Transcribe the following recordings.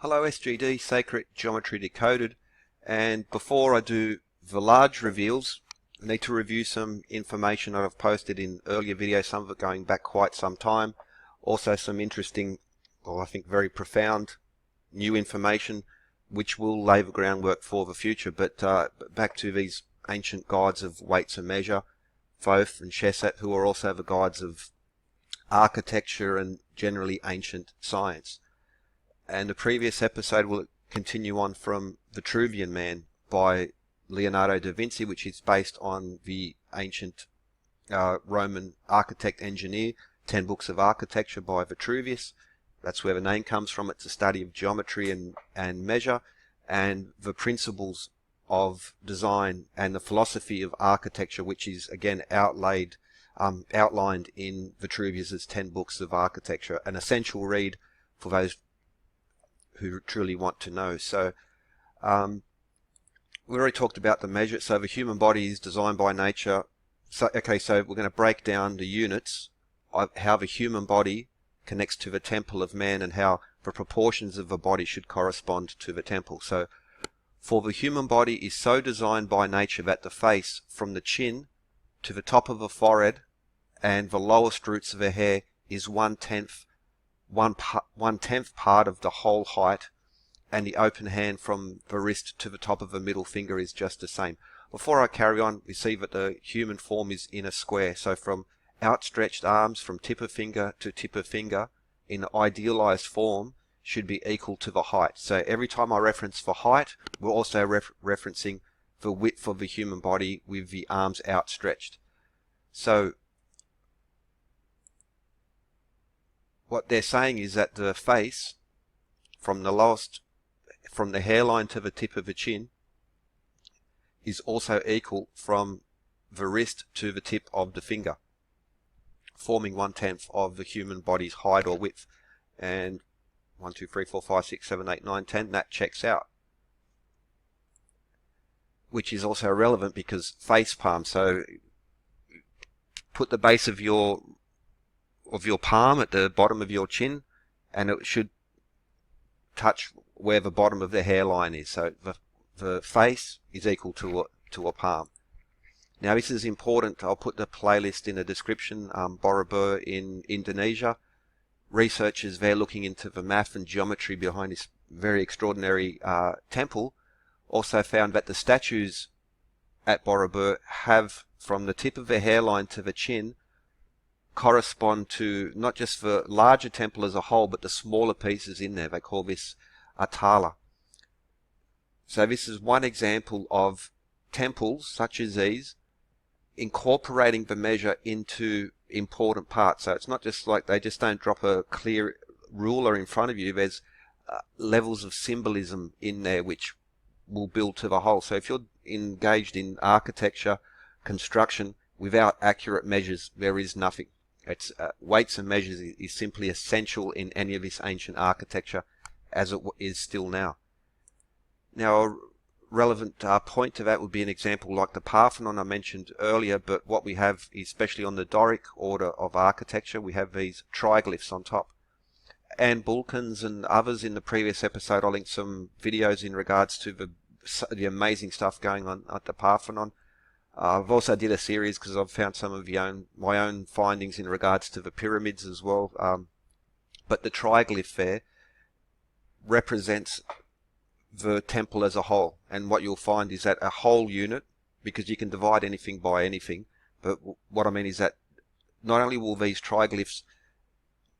Hello SGD, Sacred Geometry Decoded, and before I do the large reveals, I need to review some information that I've posted in earlier videos, some of it going back quite some time. Also some interesting, or I think very profound, new information which will lay the groundwork for the future. But back to these ancient gods of weights and measure, Thoth and Shesat, who are also the gods of architecture and generally ancient science. And the previous episode will continue on from Vitruvian Man by Leonardo da Vinci, which is based on the ancient Roman architect engineer, 10 Books of Architecture by Vitruvius. That's where the name comes from. It's a study of geometry and measure and the principles of design and the philosophy of architecture, which is again outlined in Vitruvius's 10 Books of Architecture, an essential read for those who truly want to know. So we already talked about the measure. So the human body is designed by nature. So we're going to break down the units of how the human body connects to the temple of man and how the proportions of the body should correspond to the temple. So for the human body is so designed by nature that the face from the chin to the top of the forehead and the lowest roots of the hair is one-tenth part of the whole height, and the open hand from the wrist to the top of the middle finger is just the same. Before I carry on, we see that the human form is in a square. So from outstretched arms from tip of finger to tip of finger in an idealized form should be equal to the height. So every time I reference for height, we're also referencing the width of the human body with the arms outstretched. So what they're saying is that the face from the hairline to the tip of the chin is also equal from the wrist to the tip of the finger, forming 1/10 of the human body's height or width. And 1, 2, 3, 4, 5, 6, 7, 8, 9, 10, that checks out. Which is also relevant because face palm, so put the base of your palm at the bottom of your chin, and it should touch where the bottom of the hairline is. So the face is equal to a palm. Now this is important. I'll put the playlist in the description. Borobudur in Indonesia. Researchers there looking into the math and geometry behind this very extraordinary temple also found that the statues at Borobudur have, from the tip of the hairline to the chin, correspond to not just the larger temple as a whole, but the smaller pieces in there. They call this atala. So this is one example of temples such as these incorporating the measure into important parts. So it's not just like they just don't drop a clear ruler in front of you. There's levels of symbolism in there which will build to the whole. So if you're engaged in architecture, construction, without accurate measures, there is nothing. It's weights and measures is simply essential in any of this ancient architecture, as it is still now. Now, a relevant point to that would be an example like the Parthenon I mentioned earlier, but what we have, especially on the Doric order of architecture, we have these triglyphs on top. And Bulkins and others in the previous episode, I linked some videos in regards to the amazing stuff going on at the Parthenon. I've also did a series because I've found some of my own findings in regards to the pyramids as well. But the triglyph there represents the temple as a whole. And what you'll find is that a whole unit, because you can divide anything by anything, but what I mean is that not only will these triglyphs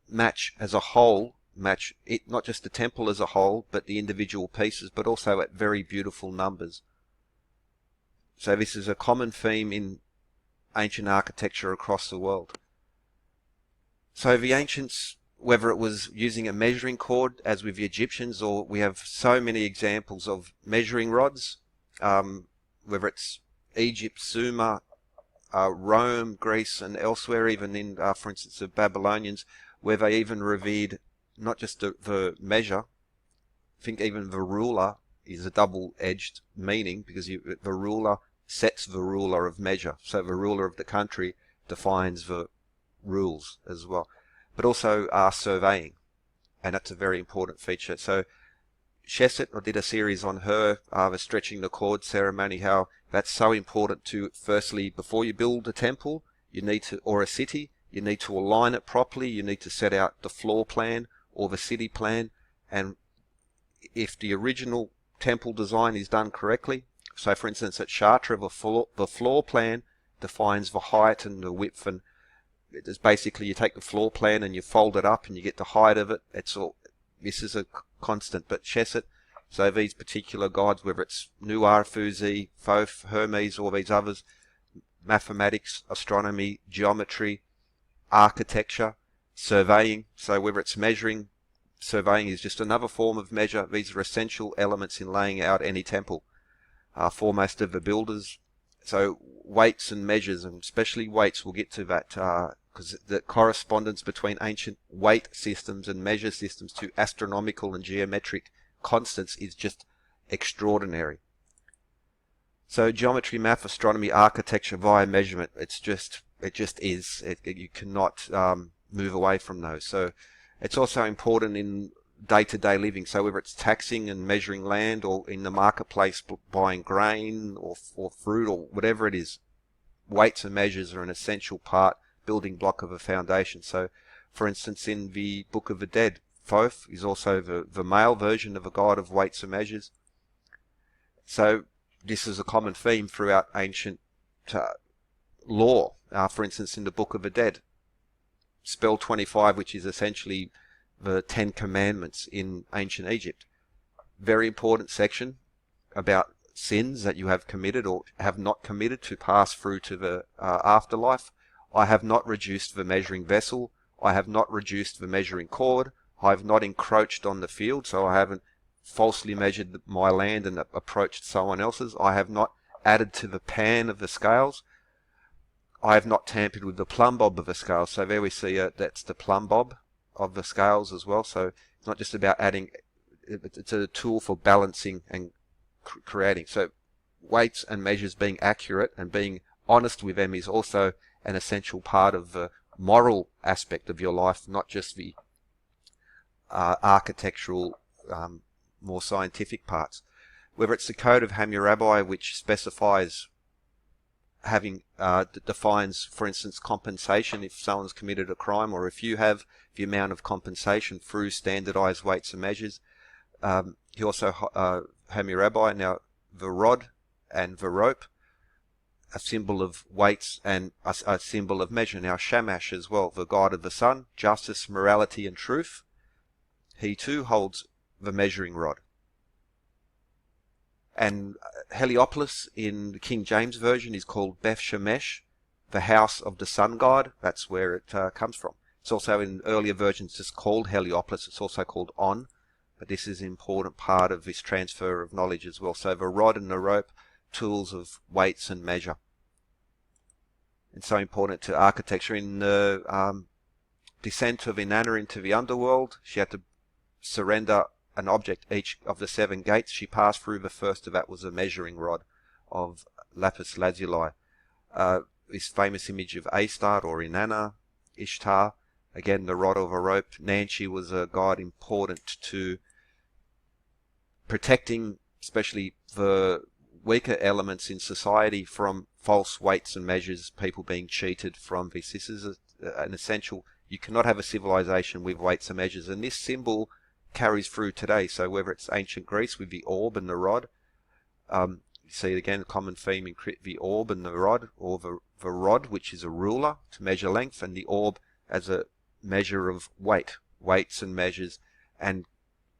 match as a whole, match it, not just the temple as a whole, but the individual pieces, but also at very beautiful numbers. So this is a common theme in ancient architecture across the world. So the ancients, whether it was using a measuring cord as with the Egyptians, or we have so many examples of measuring rods, whether it's Egypt, Sumer, Rome, Greece and elsewhere, even in, for instance, the Babylonians, where they even revered not just the measure, I think even the ruler is a double-edged meaning, because the ruler sets the ruler of measure. So the ruler of the country defines the rules as well. But also surveying, and that's a very important feature. So Shesset, I did a series on her, the stretching the cord ceremony, how that's so important to, firstly, before you build a temple, you need to, or a city, you need to align it properly, you need to set out the floor plan or the city plan, and if the original temple design is done correctly, so for instance at Chartres, the floor plan defines the height and the width, and it's basically you take the floor plan and you fold it up and you get the height of it. It's all, this is a constant. But Shesset, so these particular gods, whether it's Nuar, Fuzi, Thoth, Hermes, or these others, mathematics, astronomy, geometry, architecture, surveying, so whether it's measuring, surveying is just another form of measure. These are essential elements in laying out any temple. Foremost of the builders. So weights and measures, and especially weights, we'll get to that, because the correspondence between ancient weight systems and measure systems to astronomical and geometric constants is just extraordinary. So geometry, math, astronomy, architecture via measurement, it just is. You cannot move away from those. So it's also important in day-to-day living. So whether it's taxing and measuring land, or in the marketplace buying grain or fruit or whatever it is, weights and measures are an essential part, building block of a foundation. So for instance, in the Book of the Dead, Thoth is also the male version of a god of weights and measures. So this is a common theme throughout ancient lore. For instance, in the Book of the Dead, spell 25, which is essentially the 10 Commandments in ancient Egypt. Very important section about sins that you have committed or have not committed to pass through to the afterlife. I have not reduced the measuring vessel. I have not reduced the measuring cord. I have not encroached on the field, so I haven't falsely measured my land and approached someone else's. I have not added to the pan of the scales. I have not tampered with the plumb bob of the scales. So there we see that's the plumb bob of the scales as well. So it's not just about adding, it's a tool for balancing and creating. So weights and measures, being accurate and being honest with them, is also an essential part of the moral aspect of your life, not just the architectural, more scientific parts. Whether it's the Code of Hammurabi, which specifies having defines, for instance, compensation if someone's committed a crime, or if you have the amount of compensation through standardized weights and measures. He also Hammurabi, now the rod and the rope, a symbol of weights and a symbol of measure. Now Shamash as well, the god of the sun, justice, morality and truth, he too holds the measuring rod. And Heliopolis in the King James Version is called Beth Shemesh, the house of the sun god. That's where it comes from. It's also in earlier versions just called Heliopolis. It's also called On, but this is an important part of this transfer of knowledge as well. So the rod and the rope, tools of weights and measure. And so important to architecture. In the descent of Inanna into the underworld, she had to surrender an object each of the 7 gates she passed through. The first of that was a measuring rod of lapis lazuli. This famous image of Astarte or Inanna, Ishtar, again the rod of a rope. Nancy was a god important to protecting especially the weaker elements in society from false weights and measures, people being cheated from this. This is an essential. You cannot have a civilization with weights and measures, and this symbol carries through today. So whether it's ancient Greece with the orb and the rod, you see again a common theme in the orb and the rod, or the rod, which is a ruler to measure length, and the orb as a measure of weights and measures. And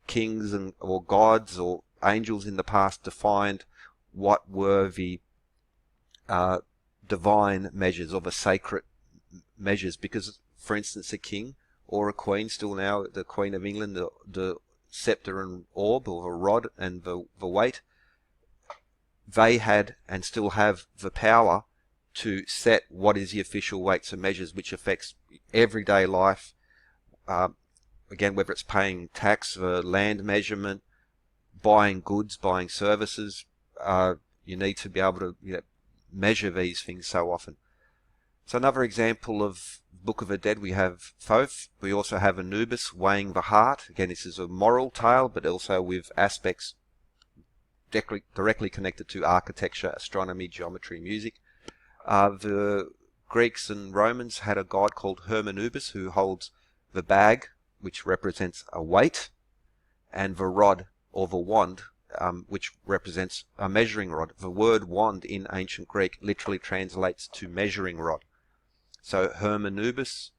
kings and or gods or angels in the past defined what were the divine measures or the sacred measures, because for instance a king or a queen, still now the Queen of England, the scepter and orb, or the rod and the weight, they had and still have the power to set what is the official weights and measures, which affects everyday life. Again, whether it's paying tax, the land measurement, buying goods, buying services, you need to be able to measure these things so often. So another example of Book of the Dead, we have Thoth. We also have Anubis weighing the heart. Again, this is a moral tale, but also with aspects directly connected to architecture, astronomy, geometry, music. The Greeks and Romans had a god called Hermanubis who holds the bag, which represents a weight, and the rod or the wand, which represents a measuring rod. The word wand in ancient Greek literally translates to measuring rod. So Hermanubis,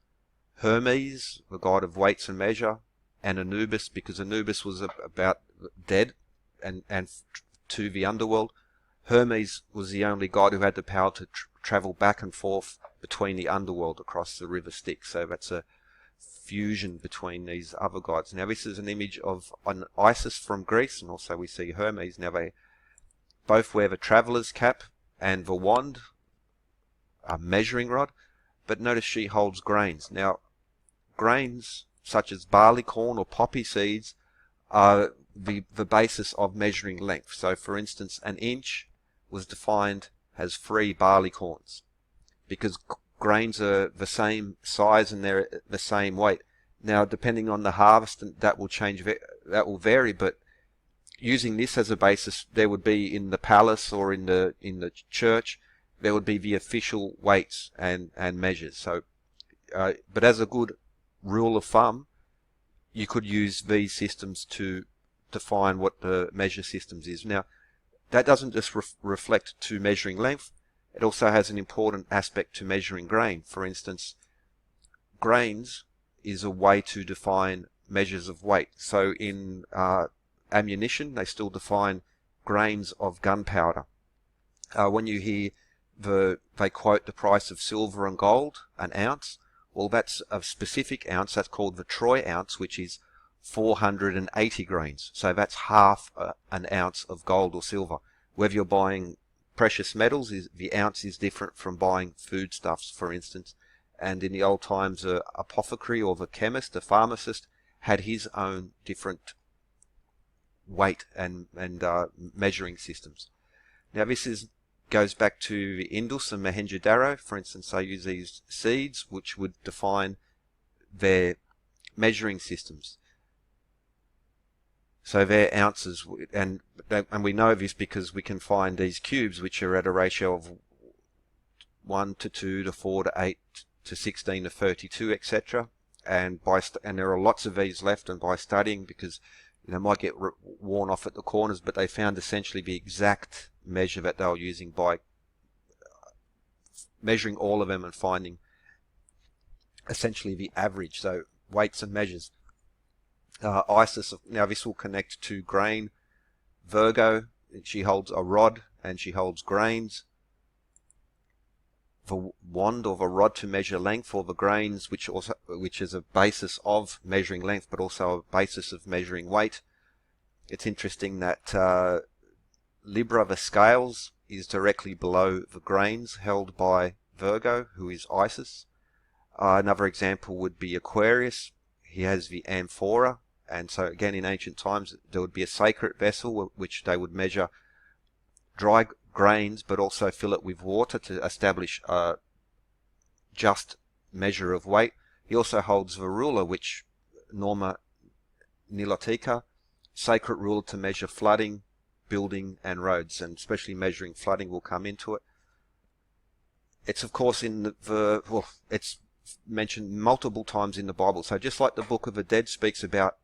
Hermes, the god of weights and measure, and Anubis, because Anubis was about dead and to the underworld. Hermes was the only god who had the power to travel back and forth between the underworld across the river Styx. So that's a fusion between these other gods. Now this is an image of an Isis from Greece, and also we see Hermes. Now they both wear the traveller's cap and the wand, a measuring rod, but notice she holds grains. Now grains such as barley corn or poppy seeds are the basis of measuring length. So for instance, an inch was defined as 3 barley corns, because grains are the same size and they're the same weight. Now, depending on the harvest, that will change, that will vary, but using this as a basis, there would be in the palace or in the church, there would be the official weights and measures. So, but as a good rule of thumb, you could use these systems to define what the measure systems is. Now, that doesn't just reflect to measuring length. It also has an important aspect to measuring grain. For instance, grains is a way to define measures of weight. So in ammunition, they still define grains of gunpowder. When you hear they quote the price of silver and gold, an ounce, well, that's a specific ounce. That's called the Troy ounce, which is 480 grains. So that's half an ounce of gold or silver. Whether you're buying precious metals, the ounce is different from buying foodstuffs, for instance. And in the old times, the apothecary or the chemist, the pharmacist, had his own different weight and measuring systems. Now this goes back to the Indus and Mohenjo-Daro. For instance, they use these seeds which would define their measuring systems. So they're ounces, and we know this because we can find these cubes which are at a ratio of 1 to 2 to 4 to 8 to 16 to 32, etc. And there are lots of these left, and by studying, because might get worn off at the corners, but they found essentially the exact measure that they were using by measuring all of them and finding essentially the average. So weights and measures. Isis, now this will connect to grain. Virgo, she holds a rod and she holds grains. The wand or the rod to measure length, or the grains, which is a basis of measuring length, but also a basis of measuring weight. It's interesting that Libra, the scales, is directly below the grains held by Virgo, who is Isis. Another example would be Aquarius. He has the amphora, and so again in ancient times there would be a sacred vessel which they would measure dry grains, but also fill it with water to establish a just measure of weight. He also holds the ruler, which Norma Nilotica, sacred ruler to measure flooding, building and roads, and especially measuring flooding will come into it. It's of course in it's mentioned multiple times in the Bible. So just like the Book of the Dead speaks about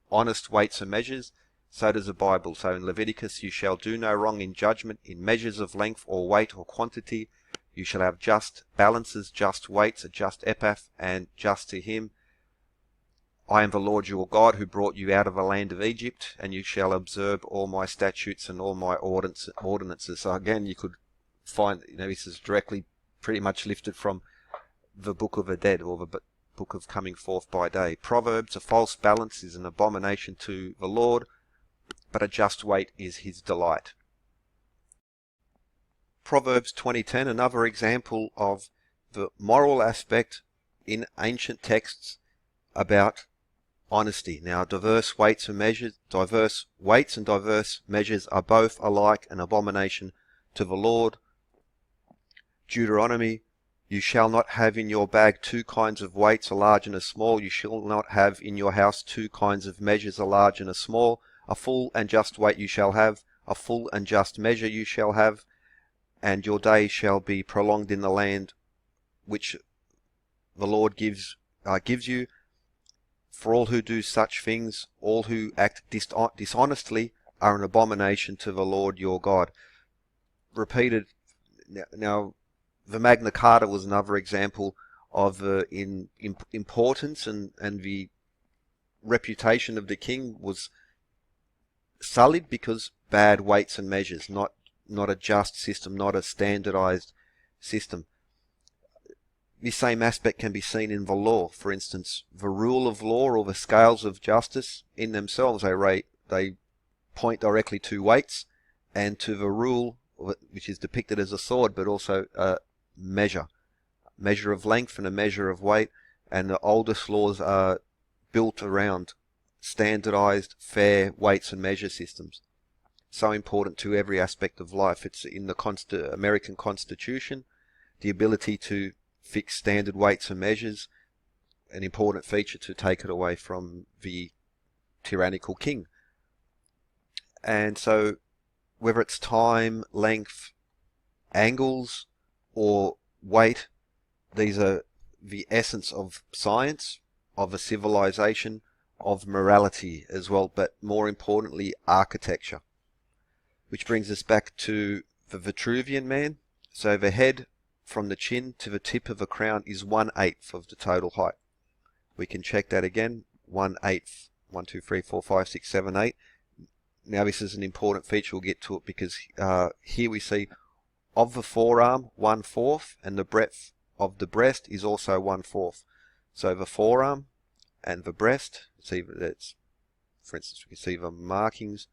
honest weights and measures, so does the Bible. So in Leviticus, you shall do no wrong in judgment, in measures of length or weight or quantity. You shall have just balances, just weights, a just ephah, and just to him. I am the Lord your God who brought you out of the land of Egypt, and you shall observe all my statutes and all my ordinances. So again, you could find, this is directly pretty much lifted from the Book of the Dead, or the Book of Coming Forth by Day. Proverbs, a false balance is an abomination to the Lord, but a just weight is his delight. Proverbs 20:10, another example of the moral aspect in ancient texts about honesty. Now, diverse weights and measures are both alike an abomination to the Lord. Deuteronomy You shall not have in your bag two kinds of weights, a large and a small. You shall not have in your house two kinds of measures, a large and a small. A full and just weight you shall have, a full and just measure you shall have, and your days shall be prolonged in the land which the Lord gives you. For all who do such things, all who act dishonestly, are an abomination to the Lord your God. Repeated. Now, the Magna Carta was another example of importance, and the reputation of the king was sullied because bad weights and measures, not a just system, not a standardized system. This same aspect can be seen in the law. For instance, the rule of law or the scales of justice in themselves, they point directly to weights and to the rule, which is depicted as a sword, but also a measure of length and a measure of weight. And the oldest laws are built around standardized, fair weights and measure systems. So important to every aspect of life. It's in the American Constitution, the ability to fix standard weights and measures, an important feature to take it away from the tyrannical king. And so whether it's time, length, angles, or weight, these are the essence of science, of a civilization, of morality as well, but more importantly, architecture. Which brings us back to the Vitruvian man. So the head from the chin to the tip of the crown is 1/8 of the total height. We can check that again. 1/8. 1, 2, 3, 4, 5, 6, 7, 8. Now this is an important feature. We'll get to it because here we see of the forearm 1/4, and the breadth of the breast is also 1/4. So the forearm and the breast, see that's, for instance, we can see the markings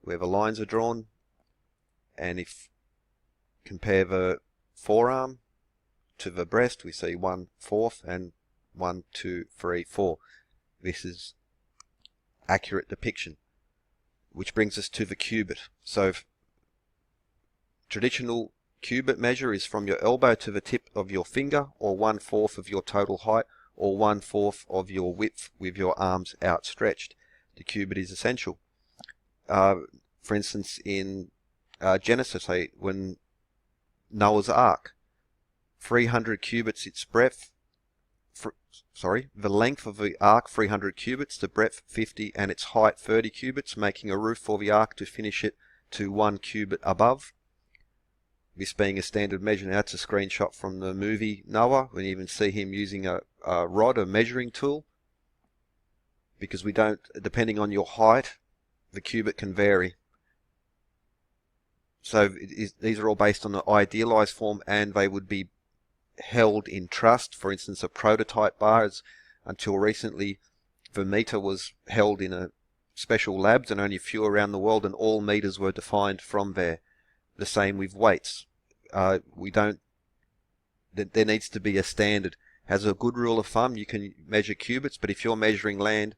where the lines are drawn, and if compare the forearm to the breast, we see 1/4 and 1, 2, 3, 4. This is accurate depiction, which brings us to the cubit. So traditional cubit measure is from your elbow to the tip of your finger, or 1/4 of your total height, or 1/4 of your width with your arms outstretched. The cubit is essential. For instance, in Genesis 8, when Noah's Ark, 300 cubits its breadth, the length of the ark 300 cubits, the breadth 50, and its height 30 cubits, making a roof for the ark to finish it to 1 cubit above. This being a standard measure. Now it's a screenshot from the movie Noah. We even see him using a rod, a measuring tool, because we don't, depending on your height, the cubit can vary. So these are all based on the idealized form, and they would be held in trust. For instance, a prototype bar is, until recently, the meter was held in a special labs, and only a few around the world, and all meters were defined from there. The same with weights. There needs to be a standard. As a good rule of thumb, you can measure cubits, but if you're measuring land,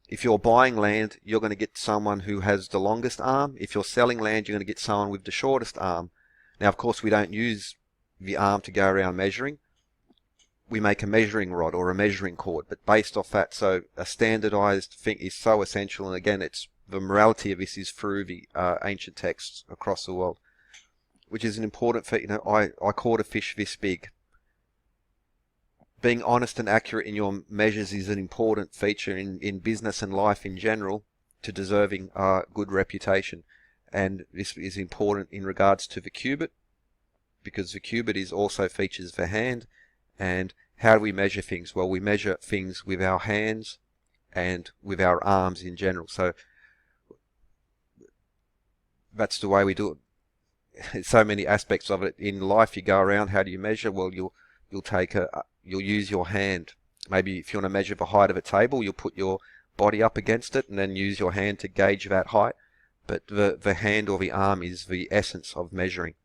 if you're buying land, you're going to get someone who has the longest arm. If you're selling land, you're going to get someone with the shortest arm. Now, of course, we don't use the arm to go around measuring. We make a measuring rod or a measuring cord, but based off that, so a standardized thing is so essential. And again, it's the morality of this is through the ancient texts across the world, which is an important thing. You know, I caught a fish this big. Being honest and accurate in your measures is an important feature in business and life in general to deserving a good reputation. And this is important in regards to the cubit, because the cubit is also features the hand. And how do we measure things? Well, we measure things with our hands and with our arms in general. So that's the way we do it. So many aspects of it in life. You go around, how do you measure? Well, you'll use your hand. Maybe if you want to measure the height of a table, you'll put your body up against it and then use your hand to gauge that height. But the hand or the arm is the essence of measuring.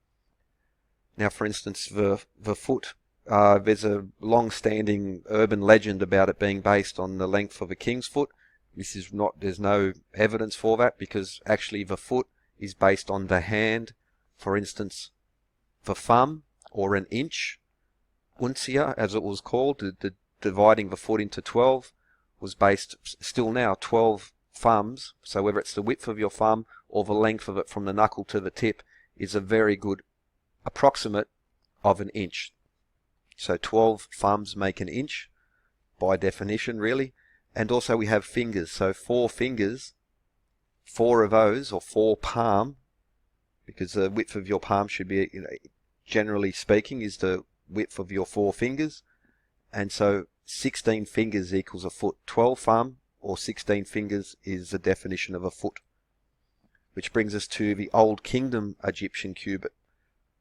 Now, for instance, the foot. There's a long-standing urban legend about it being based on the length of a king's foot. This is not. There's no evidence for that, because actually the foot is based on the hand. For instance, the thumb or an inch uncia, as it was called, the dividing the foot into 12, was based, still now, 12 thumbs. So whether it's the width of your thumb or the length of it from the knuckle to the tip is a very good approximate of an inch. So 12 thumbs make an inch by definition, really. And also we have fingers. So 4 fingers, 4 of those, or 4 palm, because the width of your palm should be, generally speaking, is the width of your 4 fingers. And so 16 fingers equals a foot. 12 thumb or 16 fingers is the definition of a foot. Which brings us to the Old Kingdom Egyptian cubit.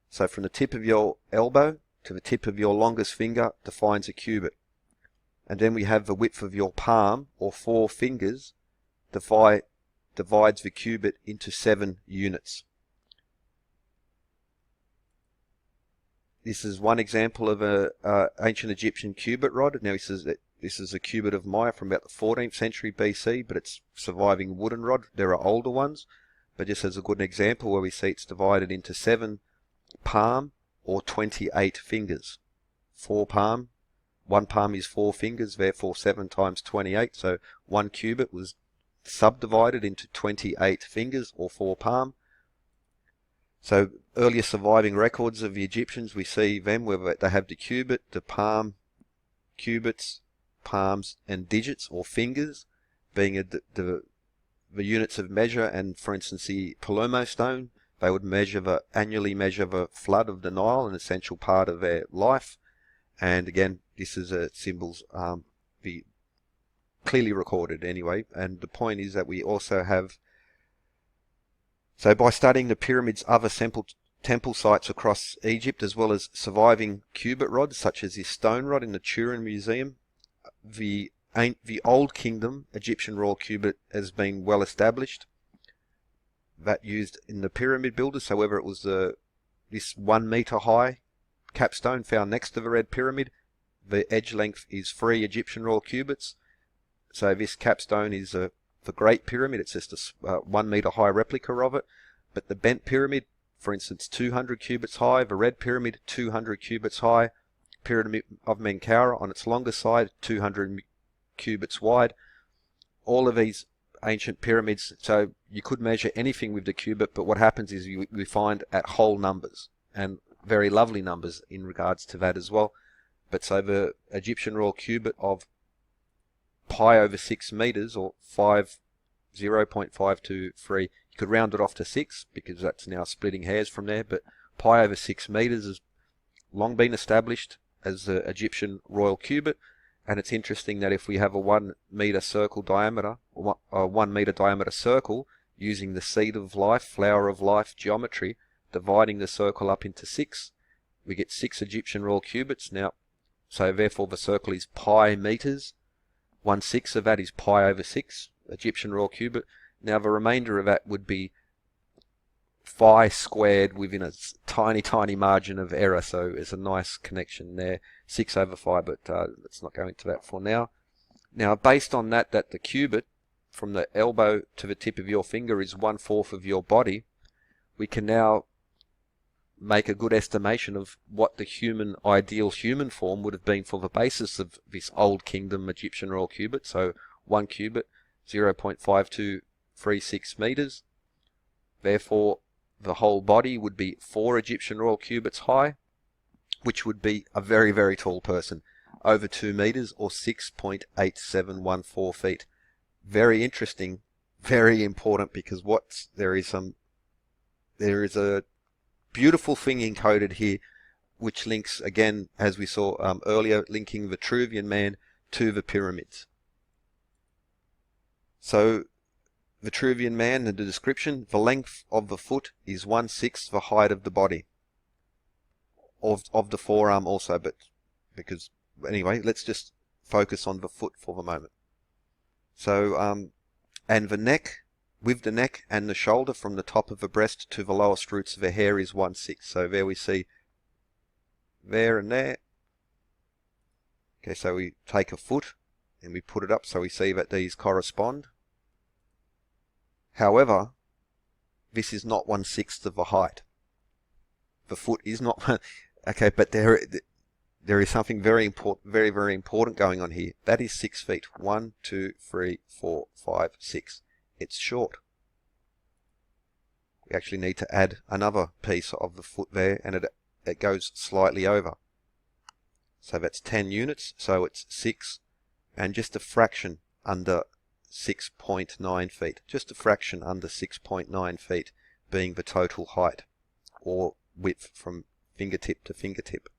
So from the tip of your elbow to the tip of your longest finger defines a cubit. And then we have the width of your palm, or 4 fingers, divides the cubit into 7 units. This is one example of a ancient Egyptian cubit rod. Now this is a cubit of Maya from about the 14th century BC, but it's surviving wooden rod. There are older ones, but just as a good example where we see it's divided into 7 palm or 28 fingers. 4 palm, 1 palm is 4 fingers, therefore 7 times 28. So 1 cubit was subdivided into 28 fingers or 4 palm. So earlier surviving records of the Egyptians, we see them where they have the cubit, the palm, cubits, palms, and digits or fingers being the units of measure. And for instance, the Palermo stone, they would annually measure the flood of the Nile, an essential part of their life. And again, this is symbols be clearly recorded anyway. And the point is that we also have, so by studying the pyramids, other temple sites across Egypt, as well as surviving cubit rods, such as this stone rod in the Turin Museum, the Old Kingdom Egyptian royal cubit has been well established. That used in the pyramid builders, so whether it was this 1 meter high capstone found next to the Red Pyramid, the edge length is 3 Egyptian royal cubits. So this capstone is the Great Pyramid. It's just a 1 meter high replica of it. But the Bent Pyramid, for instance, 200 cubits high. The Red Pyramid, 200 cubits high. Pyramid of Menkaure on its longer side, 200 cubits wide. All of these ancient pyramids, so you could measure anything with the cubit, but what happens is we find at whole numbers, and very lovely numbers in regards to that as well. But so the Egyptian royal cubit of pi over 6 meters, or 0.523, you could round it off to 6 because that's now splitting hairs from there, but pi over 6 meters has long been established as the Egyptian royal cubit. And it's interesting that if we have a 1 meter circle diameter, or a 1 meter diameter circle, using the seed of life, flower of life geometry, dividing the circle up into 6, we get 6 Egyptian royal cubits. Now, so therefore the circle is pi meters. 1/6 of that is pi over 6 Egyptian royal cubit. Now the remainder of that would be phi squared within a tiny margin of error, so there's a nice connection there, 6 over 5, but let's not go into that for now. Now based on that the cubit from the elbow to the tip of your finger is 1/4 of your body, we can now make a good estimation of what the ideal human form would have been for the basis of this Old Kingdom Egyptian royal cubit. So 1 cubit, 0.5236 meters. Therefore, the whole body would be 4 Egyptian royal cubits high, which would be a very, very tall person, over 2 meters or 6.8714 feet. Very interesting, very important, because there is a beautiful thing encoded here, which links, again, as we saw earlier, linking Vitruvian man to the pyramids. So, Vitruvian man, in the description, the length of the foot is 1/6 the height of the body. Of the forearm also, but because, anyway, let's just focus on the foot for the moment. So, and the neck, with the neck and the shoulder from the top of the breast to the lowest roots of the hair is 1/6. So there we see there and there. Okay, so we take a foot and we put it up so we see that these correspond. However, this is not 1/6 of the height. The foot is not, okay, but there is something very important, very important going on here. That is 6 feet. 1, 2, 3, 4, 5, 6. It's short. We actually need to add another piece of the foot there, and it goes slightly over. So that's 10 units, so it's 6, and just a fraction under 6.9 feet. Just a fraction under 6.9 feet being the total height, or width from fingertip to fingertip.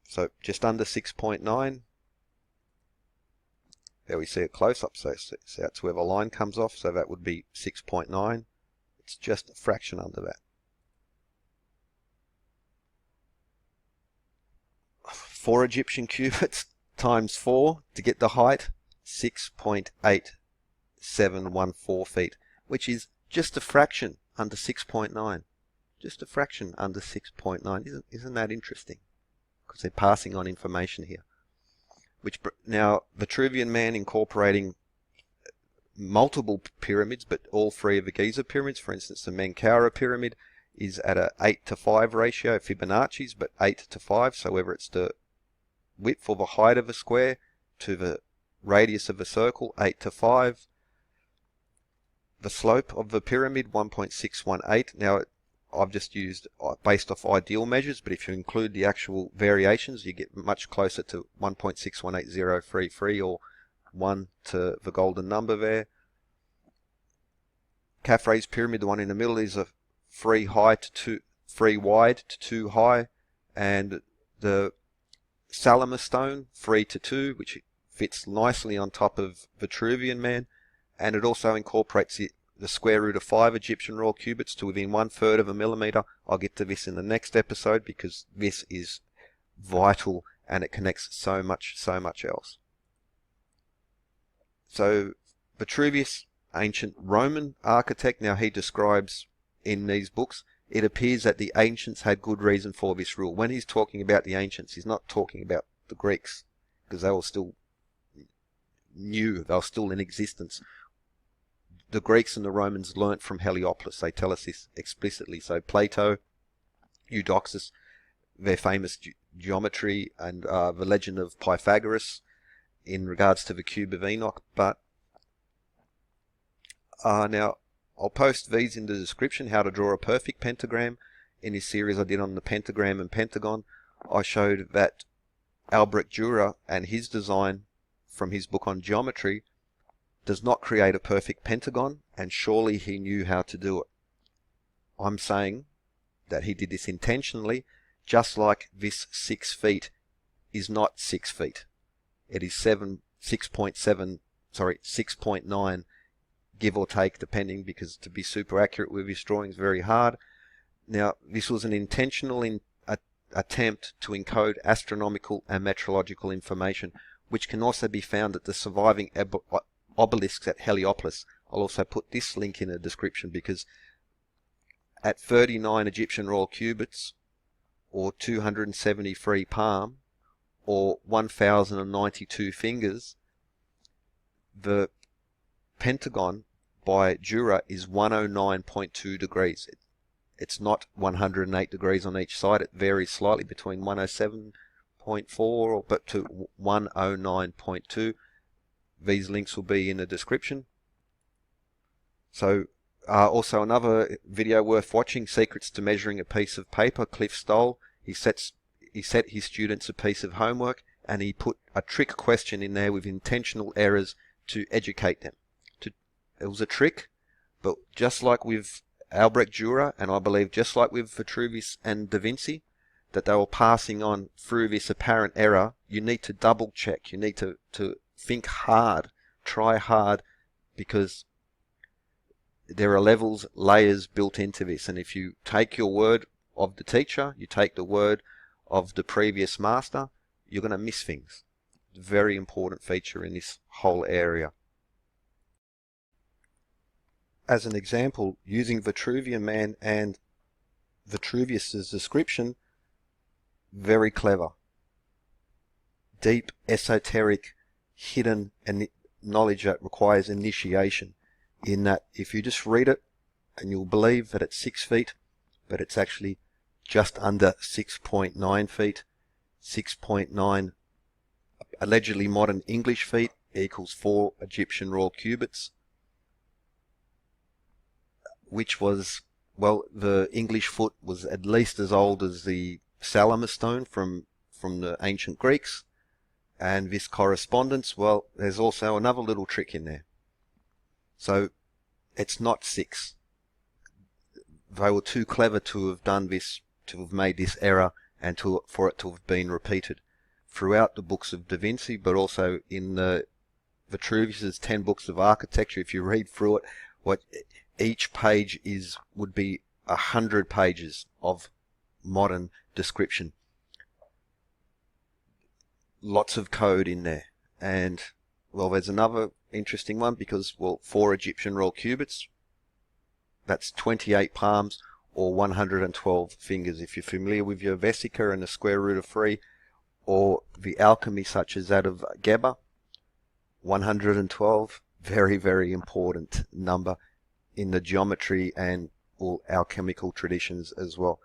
So just under 6.9. There we see a close-up, so that's where the line comes off, so that would be 6.9. It's just a fraction under that. 4 Egyptian cubits times 4 to get the height, 6.8714 feet, which is just a fraction under 6.9. Just a fraction under 6.9. Isn't that interesting? Because they're passing on information here. Now, Vitruvian man incorporating multiple pyramids, but all 3 of the Giza pyramids, for instance, the Menkaure pyramid is at a 8:5 ratio, Fibonacci's, but 8:5, so whether it's the width or the height of a square to the radius of a circle, 8:5. The slope of the pyramid, 1.618. Now, I've just used based off ideal measures, but if you include the actual variations, you get much closer to 1.618033 or 1 to the golden number there. Khafre's pyramid, the one in the middle, is a 3 wide to 2 high, and the Salamis stone, 3 to 2, which fits nicely on top of Vitruvian man, and it also incorporates the square root of 5 Egyptian royal cubits to within 1/3 of a millimeter. I'll get to this in the next episode because this is vital and it connects so much else. So Vitruvius, ancient Roman architect, now he describes in these books, it appears that the ancients had good reason for this rule. When he's talking about the ancients, he's not talking about the Greeks, because they were still new, they were still in existence. The Greeks and the Romans learnt from Heliopolis. They tell us this explicitly. So Plato, Eudoxus, their famous geometry, and the legend of Pythagoras in regards to the cube of Enoch. But now I'll post these in the description, how to draw a perfect pentagram. In this series I did on the Pentagram and Pentagon, I showed that Albrecht Dürer and his design from his book on geometry does not create a perfect pentagon, and surely he knew how to do it. I'm saying that he did this intentionally, just like this 6 feet is not 6 feet. It is 6.9, give or take, depending, because to be super accurate with his drawing is very hard. Now, this was an intentional attempt to encode astronomical and meteorological information, which can also be found at the surviving obelisks at Heliopolis. I'll also put this link in the description, because at 39 Egyptian royal cubits, or 273 palm, or 1092 fingers, the Pentagon by Durer is 109.2 degrees. It's not 108 degrees on each side. It varies slightly between 107.4 but to 109.2. These links will be in the description. So also another video worth watching, Secrets to Measuring a Piece of Paper, Cliff Stoll. He set his students a piece of homework, and he put a trick question in there with intentional errors to educate them. It was a trick, but just like with Albrecht Dürer, and I believe just like with Vitruvius and Da Vinci, that they were passing on through this apparent error, you need to double check. You need to think hard, try hard, because there are levels, layers built into this. And if you take your word of the teacher, you take the word of the previous master, you're going to miss things. Very important feature in this whole area. As an example, using Vitruvian man and Vitruvius's description, very clever. Deep, esoteric, hidden knowledge that requires initiation, in that if you just read it and you'll believe that it's 6 feet, but it's actually just under 6.9 feet. 6.9 allegedly modern English feet equals 4 Egyptian royal cubits, which was, well, the English foot was at least as old as the Salamis stone from the ancient Greeks. And this correspondence, well, there's also another little trick in there. So it's not 6. They were too clever to have done this, to have made this error, and for it to have been repeated throughout the books of Da Vinci, but also in the Vitruvius's 10 books of architecture. If you read through it, what each page would be 100 pages of modern description. Lots of code in there. And, well, there's another interesting one because, well, 4 Egyptian royal cubits, that's 28 palms or 112 fingers. If you're familiar with your vesica and the square root of 3, or the alchemy such as that of Geber, 112, very, very important number in the geometry and all alchemical traditions as well.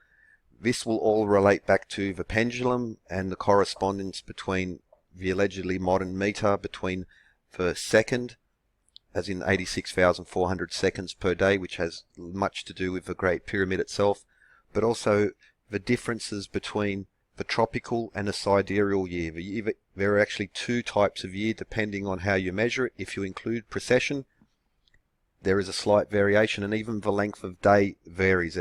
This will all relate back to the pendulum and the correspondence between the allegedly modern meter between the second, as in 86,400 seconds per day, which has much to do with the Great Pyramid itself, but also the differences between the tropical and the sidereal year. There are actually 2 types of year depending on how you measure it. If you include precession, there is a slight variation, and even the length of day varies.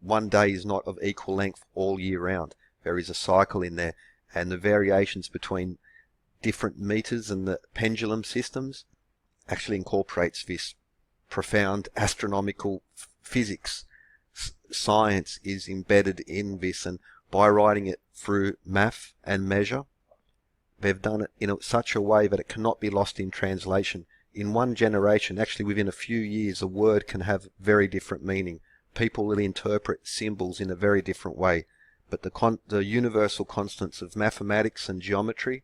One day is not of equal length all year round. There is a cycle in there, and the variations between different meters and the pendulum systems actually incorporates this profound astronomical physics. Science is embedded in this, and by writing it through math and measure, they've done it in such a way that it cannot be lost in translation. In one generation, actually within a few years, a word can have very different meaning. People will interpret symbols in a very different way. But the universal constants of mathematics and geometry,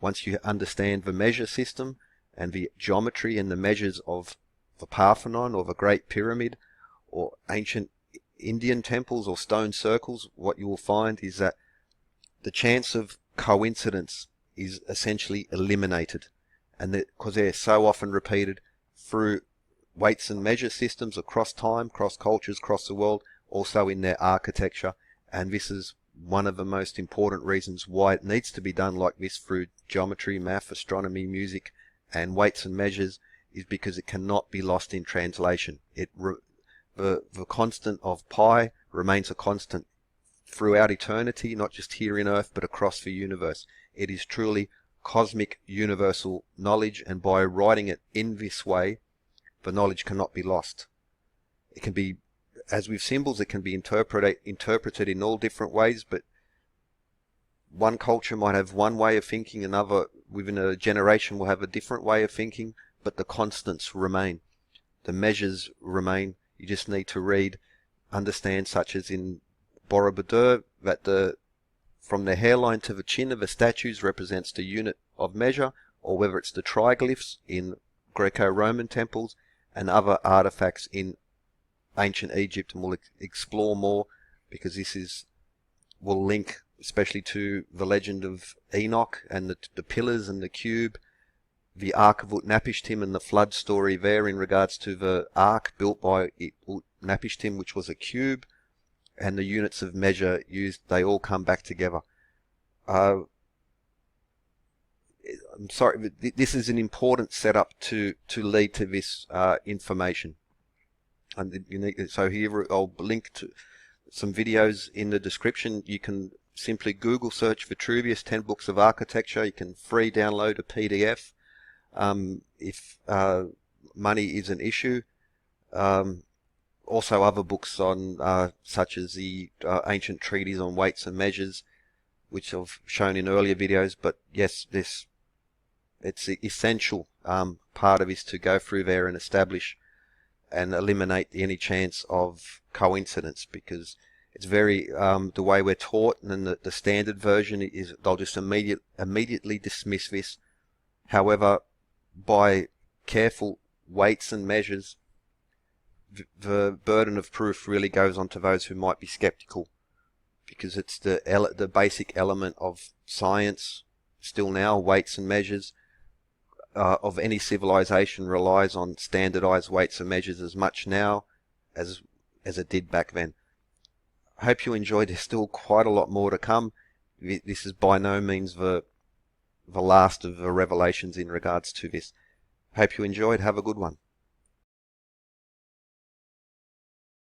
once you understand the measure system and the geometry and the measures of the Parthenon or the Great Pyramid or ancient Indian temples or stone circles, what you will find is that the chance of coincidence is essentially eliminated. And because they're so often repeated through weights and measure systems across time, across cultures, across the world, also in their architecture. And this is one of the most important reasons why it needs to be done like this through geometry, math, astronomy, music, and weights and measures, is because it cannot be lost in translation. The constant of pi remains a constant throughout eternity, not just here in Earth, but across the universe. It is truly cosmic universal knowledge, and by writing it in this way, the knowledge cannot be lost. It can be, as with symbols, it can be interpreted in all different ways, but one culture might have one way of thinking, another within a generation will have a different way of thinking, but the constants remain. The measures remain. You just need to read, understand, such as in Borobudur, that from the hairline to the chin of the statues represents the unit of measure, or whether it's the triglyphs in Greco-Roman temples and other artifacts in ancient Egypt, and we'll explore more because will link especially to the legend of Enoch and the pillars and the cube, the Ark of Utnapishtim and the flood story there in regards to the ark built by Utnapishtim, which was a cube, and the units of measure used, they all come back together. I'm sorry, but this is an important setup to lead to this information. And so here I'll link to some videos in the description. You can simply Google search Vitruvius 10 books of architecture. You can free download a PDF if money is an issue. Also other books on such as the ancient treatise on weights and measures, which I've shown in earlier videos. But yes, it's the essential part of this to go through there and establish and eliminate any chance of coincidence, because it's very the way we're taught, and then the standard version is they'll just immediately dismiss this. However, by careful weights and measures, the burden of proof really goes on to those who might be skeptical because it's the basic element of science still now. Weights and measures of any civilization relies on standardized weights and measures as much now as it did back then. I hope you enjoyed. There's still quite a lot more to come. This is by no means the last of the revelations in regards to this. Hope you enjoyed. Have a good one.